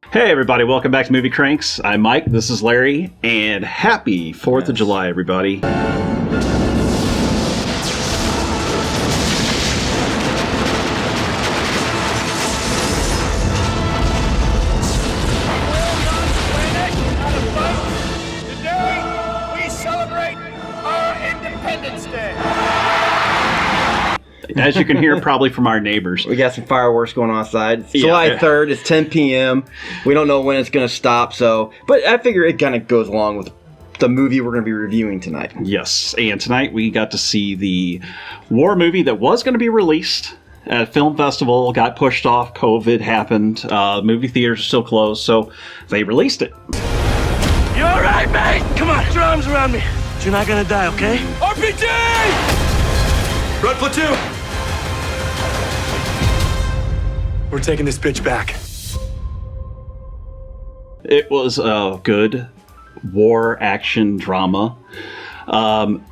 Hey everybody, welcome back to Movie Cranks. I'm Mike, this is Larry, and happy 4th of July, everybody. Today, we celebrate our Independence Day. As you can hear probably from our neighbors. We got some fireworks going on outside. It's July 3rd, it's 10 p.m. We don't know when it's going to stop, but I figure it kind of goes along with the movie we're going to be reviewing tonight. Yes, and tonight we got to see the war movie that was going to be released at a film festival, got pushed off, COVID happened, movie theaters are still closed, so they released it. You all right, mate? Come on, put your arms around me. You're not going to die, okay? RPG! Red platoon! We're taking this bitch back. It was a good war action drama.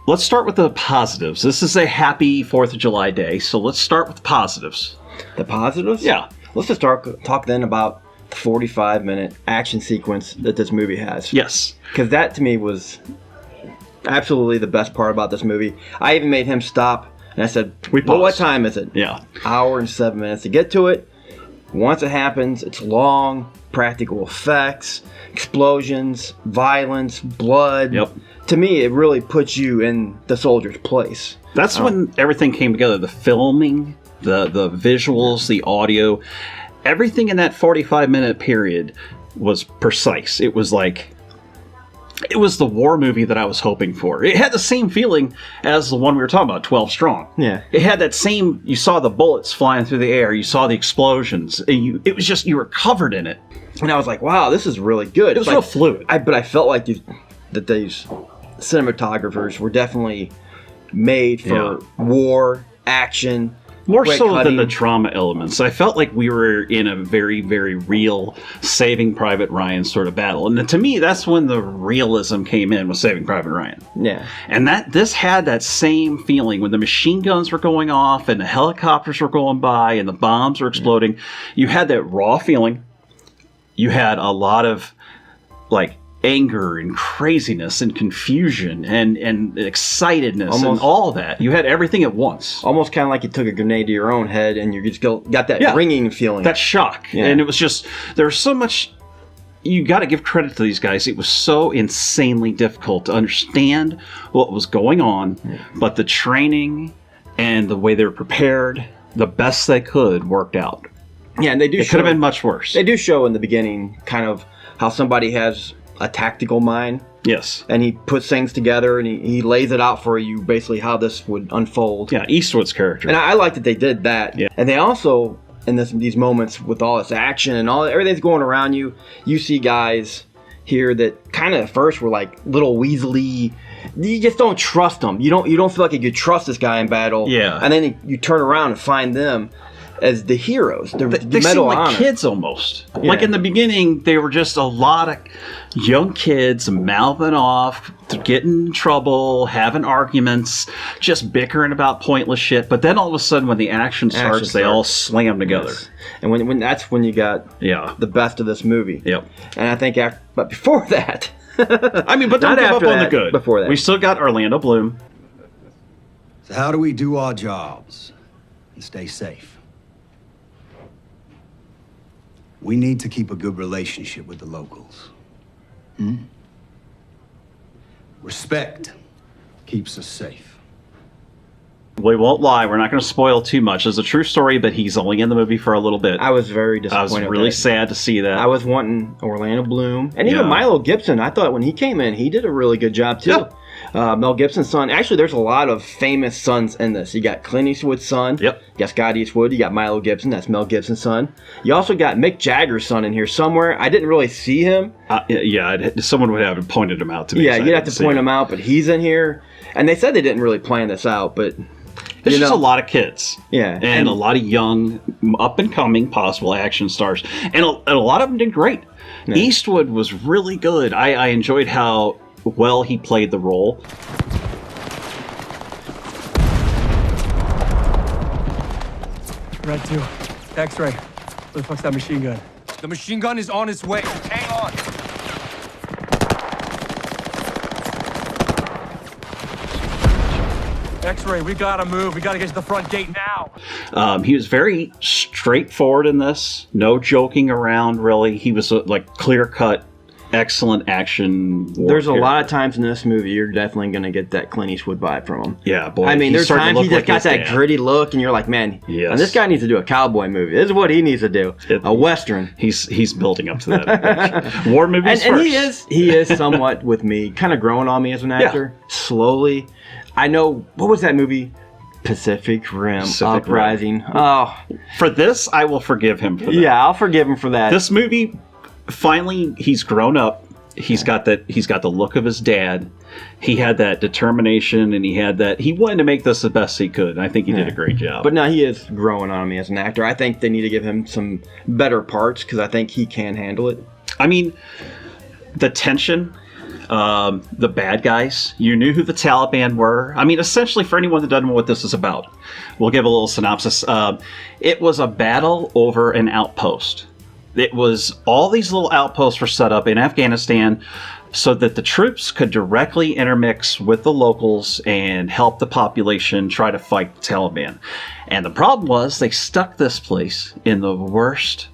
Let's start with the positives. This is a happy 4th of July day, so let's start with the positives. The positives? Yeah. Let's just talk then about the 45-minute action sequence that this movie has. Yes. Because that, to me, was absolutely the best part about this movie. I even made him stop, and I said, well, what time is it? Yeah. Hour and 7 minutes to get to it. Once it happens, it's long, practical effects, explosions, violence, blood. Yep. To me, it really puts you in the soldier's place. That's when everything came together. The filming, the visuals, the audio, everything in that 45-minute period was precise. It was the war movie that I was hoping for. It had the same feeling as the one we were talking about, 12 Strong. Yeah. It had that same, you saw the bullets flying through the air, you saw the explosions, and it was just, you were covered in it. And I was like, wow, this is really good. It was real fluid. But I felt like these cinematographers were definitely made for war, action. More so than the drama elements. I felt like we were in a very, very real Saving Private Ryan sort of battle. And to me, that's when the realism came in with Saving Private Ryan. Yeah. And this had that same feeling when the machine guns were going off and the helicopters were going by and the bombs were exploding. You had that raw feeling. You had a lot of, anger and craziness and confusion and excitedness and all that. You had everything at once. Almost kind of like you took a grenade to your own head and you just got that ringing feeling. That shock. Yeah. And it was just, there was so much, you got to give credit to these guys. It was so insanely difficult to understand what was going on, but the training and the way they were prepared, the best they could, worked out. Yeah, and they do. It could have been much worse. They do show in the beginning kind of how somebody has a tactical mind. Yes. And he puts things together and he lays it out for you basically how this would unfold. Yeah, Eastwood's character. And I like that they did that. Yeah. And they also, in these moments with all this action and everything's going around you, you see guys here that kind of at first were like little weaselly. You just don't trust them. You don't feel like you could trust this guy in battle. Yeah. And then you turn around and find them as the heroes. They seem like kids almost. Yeah. Like in the beginning, they were just a lot of young kids mouthing off, getting in trouble, having arguments, just bickering about pointless shit. But then all of a sudden, when the action starts, they all slam together. Yes. And when that's when you got the best of this movie. Yep. And I think but before that, I mean, but don't give up on the good. Before that, we still got Orlando Bloom. So how do we do our jobs and stay safe? We need to keep a good relationship with the locals. Respect keeps us safe. We won't lie, we're not going to spoil too much. It's a true story, but he's only in the movie for a little bit. I was very disappointed. I was really sad to see that. I was wanting Orlando Bloom. And even Milo Gibson, I thought when he came in, he did a really good job too. Yeah. Mel Gibson's son. Actually, there's a lot of famous sons in this. You got Clint Eastwood's son. Yep. You got Scott Eastwood. You got Milo Gibson. That's Mel Gibson's son. You also got Mick Jagger's son in here somewhere. I didn't really see him. Someone would have pointed him out to me. Yeah, you'd have to point him out, but he's in here. And they said they didn't really plan this out, but there's just a lot of kids. Yeah. And a lot of young, up-and-coming possible action stars. And a lot of them did great. Yeah. Eastwood was really good. I enjoyed how well he played the role. Red 2. X-ray. Where the fuck's that machine gun? The machine gun is on its way. Hang on. X-ray, we gotta move. We gotta get to the front gate now. He was very straightforward in this. No joking around, really. He was like clear-cut, excellent action. There's a lot of times in this movie you're definitely going to get that Clint Eastwood vibe from him. Yeah, boy. I mean, there's times he just got that dad. gritty look, and you're like, man, Yes. and this guy needs to do a cowboy movie. This is what he needs to do. A Western. He's building up to that. War movies And first. he is somewhat with me, kind of growing on me as an actor, slowly. I know, what was that movie? Pacific Rim Uprising. Oh. For this, I will forgive him for that. Yeah, I'll forgive him for that. This movie, finally, he's grown up. He's got the look of his dad. He had that determination, and he wanted to make this the best he could. And I think he did a great job. But no, he is growing on me as an actor. I think they need to give him some better parts because I think he can handle it. I mean, the tension, the bad guys, you knew who the Taliban were. I mean, essentially, for anyone that doesn't know what this is about, we'll give a little synopsis. It was a battle over an outpost. It was all these little outposts were set up in Afghanistan so that the troops could directly intermix with the locals and help the population try to fight the Taliban. And the problem was they stuck this place in the worst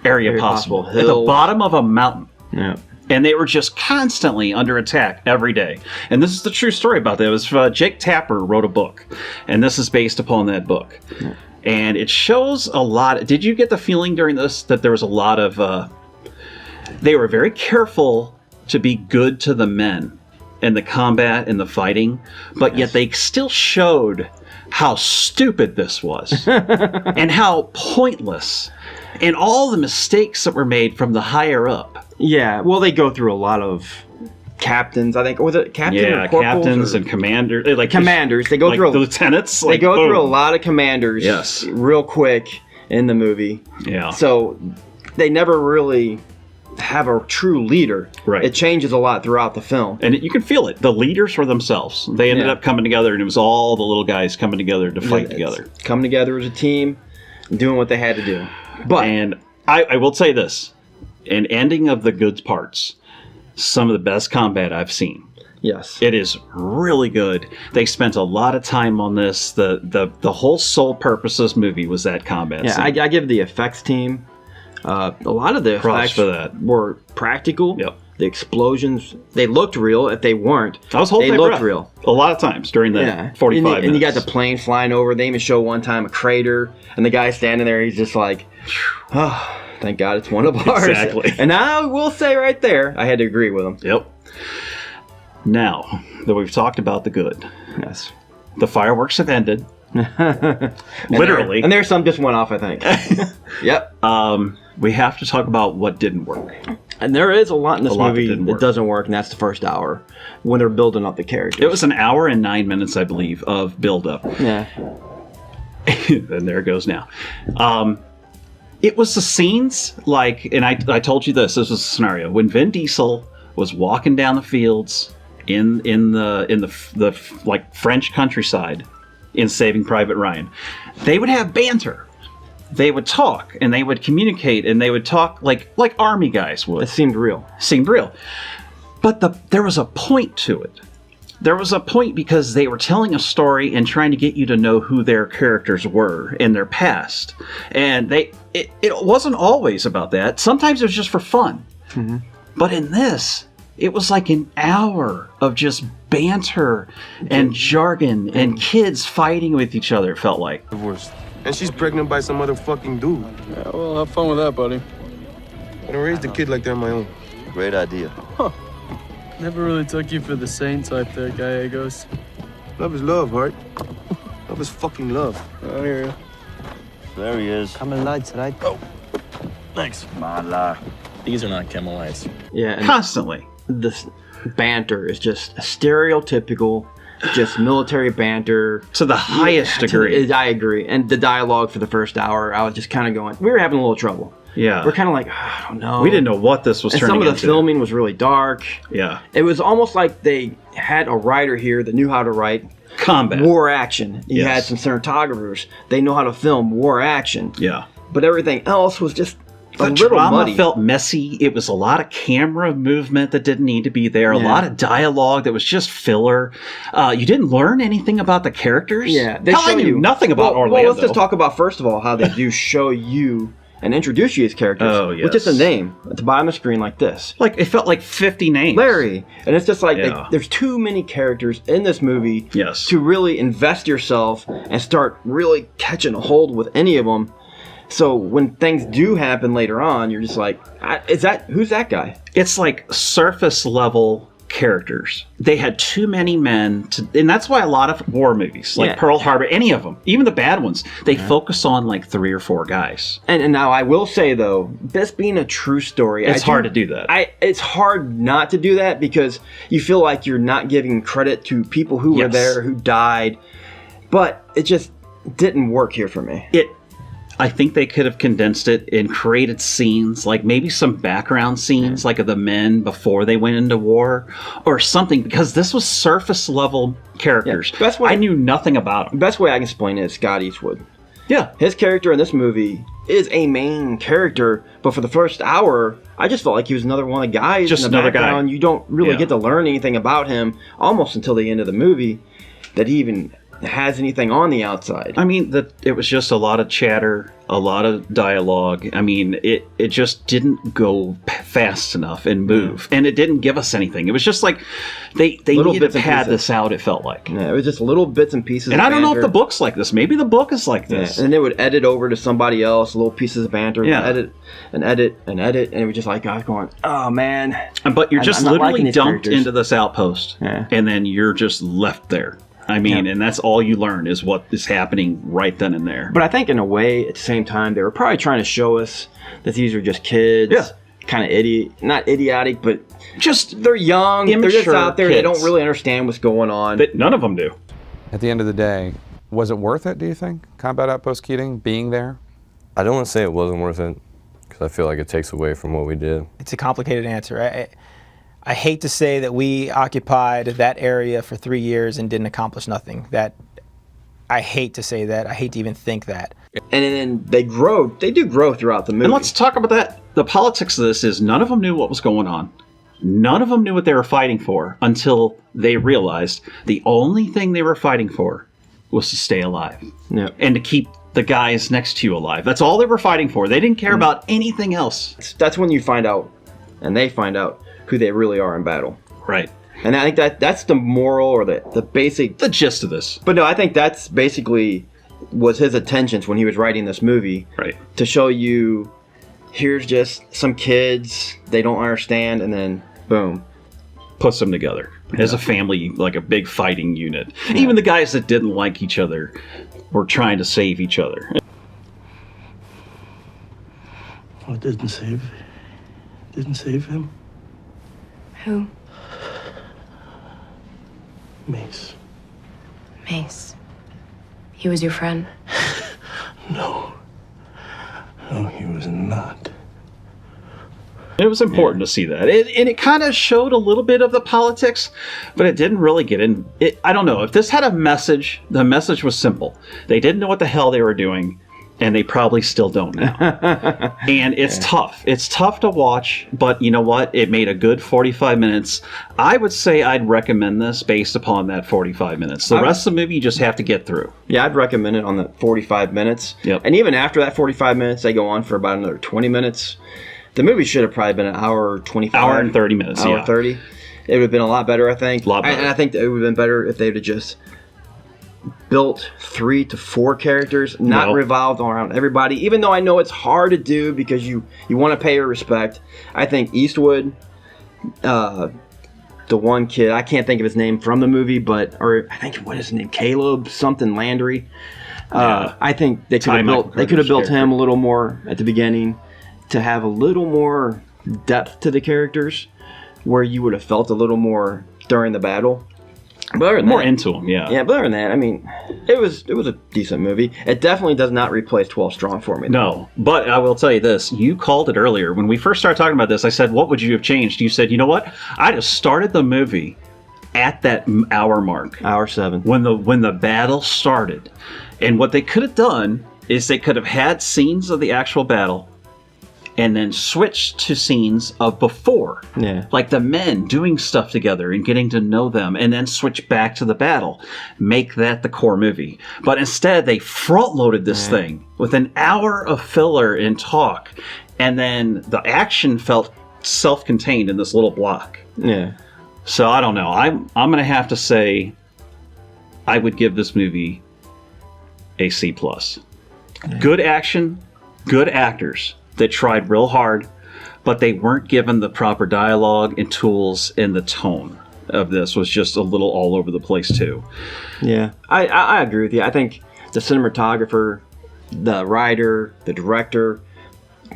area possible, at the bottom of a mountain. Yeah. And they were just constantly under attack every day. And this is the true story about that. It was Jake Tapper wrote a book, and this is based upon that book. Yeah. And it shows a lot. Did you get the feeling during this that there was a lot of... they were very careful to be good to the men in the combat and the fighting, but yet they still showed how stupid this was and how pointless and all the mistakes that were made from the higher up. Yeah, well, they go through a lot of captains. I think was it captain or corporals captains and commanders. Like commanders. They go like through lieutenants. They go through a lot of commanders. Yes, real quick in the movie. Yeah. So they never really have a true leader. Right. It changes a lot throughout the film, and you can feel it. The leaders were themselves. They ended up coming together, and it was all the little guys coming together to fight together. Coming together as a team, doing what they had to do. But and I will say this: an ending of the good parts. Some of the best combat I've seen. Yes. It is really good. They spent a lot of time on this. The whole sole purpose of this movie was that combat scene. I give the effects team a lot of the effects for that. Were practical. Yep. The explosions, they looked real. If they weren't, I was holding they looked real. A lot of times during the 45 minutes. And you got the plane flying over. They even show one time a crater, and the guy standing there, he's just like, oh, thank God it's one of ours. Exactly. And I will say right there, I had to agree with him. Yep. Now that we've talked about the good, yes, the fireworks have ended. Literally. And there's some just went off, I think. Yep. We have to talk about what didn't work. And there is a lot in this movie that doesn't work, and that's the first hour when they're building up the characters. It was an hour and 9 minutes, I believe, of build-up. Yeah. And there it goes now. It was the scenes like, and I told you this was the scenario when Vin Diesel was walking down the fields in the like French countryside in Saving Private Ryan. They would have banter. They would talk and they would communicate and they would talk like army guys would. It seemed real. But there was a point to it. There was a point because they were telling a story and trying to get you to know who their characters were in their past. And it wasn't always about that. Sometimes it was just for fun. Mm-hmm. But in this, it was like an hour of just banter and jargon and kids fighting with each other, it felt like. The worst. And she's pregnant by some other fucking dude. Yeah, well, have fun with that, buddy. I'm gonna raise the kid like they're on my own. Great idea. Huh. Never really took you for the sane type there, Gallegos. Love is love, Hart. Love is fucking love. I hear you. There he is. Camel lights, right? Oh, thanks. Mala. These are not camel lights. Yeah. Constantly. This banter is just stereotypical, just military banter. To the highest degree. I agree. And the dialogue for the first hour, I was just kind of going, we were having a little trouble. Yeah. We're kind of like, I don't know. We didn't know what this was turning into. Some of the filming was really dark. Yeah. It was almost like they had a writer here that knew how to write combat. War action. You had some cinematographers. They know how to film war action. Yeah. But everything else was just, The little drama muddy. felt messy. It was a lot of camera movement that didn't need to be there. A lot of dialogue that was just filler. You didn't learn anything about the characters. Yeah, they Hell, show I knew you nothing about Orlando. Well, let's just talk about first of all how they do show you and introduce you as characters. Oh, yes. With just a name at the bottom of the screen like this. Like, it felt like 50 names. Larry. And it's just like, Yeah. there's too many characters in this movie Yes. to really invest yourself and start really catching a hold with any of them. So when things do happen later on, you're just like, who's that guy? It's like surface level characters. They had too many men and that's why a lot of war movies, like Pearl Harbor, any of them, even the bad ones, they focus on like 3 or 4 guys. And now I will say though, this being a true story, it's hard to do that. It's hard not to do that because you feel like you're not giving credit to people who were there, who died. But it just didn't work here for me. I think they could have condensed it and created scenes, like maybe some background scenes, like of the men before they went into war, or something, because this was surface level characters. Best way, I knew nothing about them. Best way I can explain it is Scott Eastwood. Yeah. His character in this movie is a main character, but for the first hour, I just felt like he was another one of the guys just in the another background. guy. You don't really get to learn anything about him almost until the end of the movie, that he even has anything on the outside. I mean, it was just a lot of chatter, a lot of dialogue. I mean, it just didn't go fast enough and move, and it didn't give us anything. It was just like they needed to pad this out. It felt like it was just little bits and pieces. And of I don't know if banter. the book's like this. Maybe the book is like this. And they would edit over to somebody else, little pieces of banter, edit, and it was just like I was going, oh man. But you're just literally dumped characters. into this outpost, and then you're just left there. I mean, and that's all you learn is what is happening right then and there. But I think in a way, at the same time, they were probably trying to show us that these are just kids, kind of not idiotic, but just they're young, they're just out there, kids. they don't really understand what's going on. But none of them do. At the end of the day, was it worth it, do you think, Combat Outpost Keating, being there? I don't want to say it wasn't worth it, because I feel like it takes away from what we did. It's a complicated answer. I hate to say that we occupied that area for 3 years and didn't accomplish nothing. I hate to say that. I hate to even think that. And then they do grow throughout the movie. And let's talk about that. The politics of this is none of them knew what was going on. None of them knew what they were fighting for until they realized the only thing they were fighting for was to stay alive. Yeah. And to keep the guys next to you alive. That's all they were fighting for. They didn't care about anything else. That's when you find out, and they find out, who they really are in battle. Right. And I think that's the moral or the basic... The gist of this. But no, I think that's basically was his intentions when he was writing this movie. Right. To show you, here's just some kids, they don't understand, and then boom. Puts them together as a family, like a big fighting unit. Yeah. Even the guys that didn't like each other were trying to save each other. What didn't save him? Who? Mace. Mace. He was your friend? No. No, he was not. It was important to see that. And it kind of showed a little bit of the politics, but it didn't really get in. I don't know. If this had a message, the message was simple. They didn't know what the hell they were doing, and they probably still don't now. And it's tough. It's tough to watch, but you know what? It made a good 45 minutes. I would say I'd recommend this based upon that 45 minutes. The rest of the movie you just have to get through. Yeah, I'd recommend it on the 45 minutes. Yep. And even after that 45 minutes, they go on for about another 20 minutes. The movie should have probably been an hour 25. Hour and 30 minutes, hour 30. It would have been a lot better, I think. A lot better. And I think that it would have been better if they would have just built 3 to 4 characters, not revolved around everybody. Even though I know it's hard to do because you want to pay your respect. I think Eastwood, the one kid, I can't think of his name from the movie, or I think, what is his name? Caleb something Landry. I think they could have built him a little more at the beginning to have a little more depth to the characters, where you would have felt a little more during the battle. But other than more that, into them, yeah. Yeah, but other than that, I mean, it was a decent movie. It definitely does not replace 12 Strong for me. No, but I will tell you this. You called it earlier. When we first started talking about this, I said, what would you have changed? You said, you know what? I just started the movie at that hour mark. Hour 7. When the battle started. And what they could have done is they could have had scenes of the actual battle and then switch to scenes of before. Yeah. Like the men doing stuff together and getting to know them, and then switch back to the battle. Make that the core movie. But instead, they front-loaded this thing with an hour of filler and talk, and then the action felt self-contained in this little block. Yeah. So I don't know. I'm going to have to say I would give this movie a C+. Good action, good actors that tried real hard, but they weren't given the proper dialogue and tools, and the tone of this was just a little all over the place too. Yeah, I agree with you. I think the cinematographer, the writer, the director,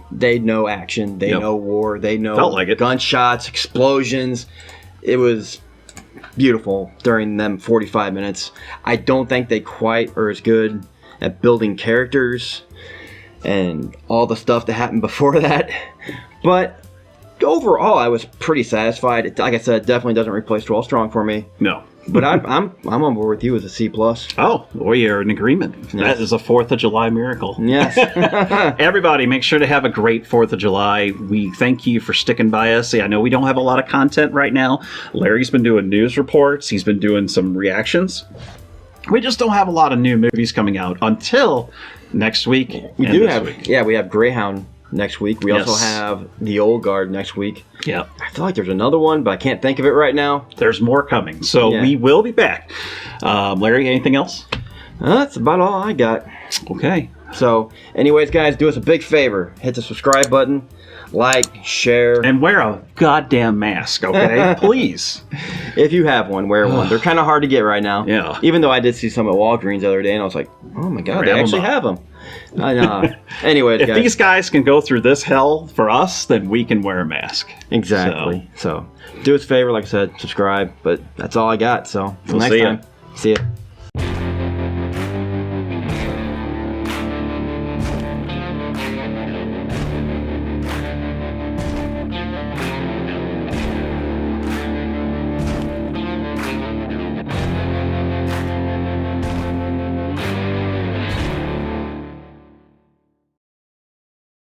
they know action, they know war, they know Felt like it. Gunshots, explosions. It was beautiful during them 45 minutes. I don't think they quite are as good at building characters and all the stuff that happened before that. But overall, I was pretty satisfied. Like I said, it definitely doesn't replace 12 Strong for me. No. But I'm on board with you as a C+. Oh, we are in agreement. Yes. That is a 4th of July miracle. Yes. Everybody, make sure to have a great 4th of July. We thank you for sticking by us. I know we don't have a lot of content right now. Larry's been doing news reports. He's been doing some reactions. We just don't have a lot of new movies coming out until next week. We have Greyhound next week. We also have The Old Guard next week. Yeah. I feel like there's another one, but I can't think of it right now. There's more coming. So we will be back. Larry, anything else? That's about all I got. Okay. So, anyways, guys, do us a big favor. Hit the subscribe button, like, share. And wear a goddamn mask, okay? Please. If you have one, wear one. They're kind of hard to get right now. Yeah. Even though I did see some at Walgreens the other day, and I was like, oh my God, they actually have them. Anyways, if these guys can go through this hell for us, then we can wear a mask. Exactly. So do us a favor, like I said, subscribe. But that's all I got. So, until We'll next see ya. time, see ya.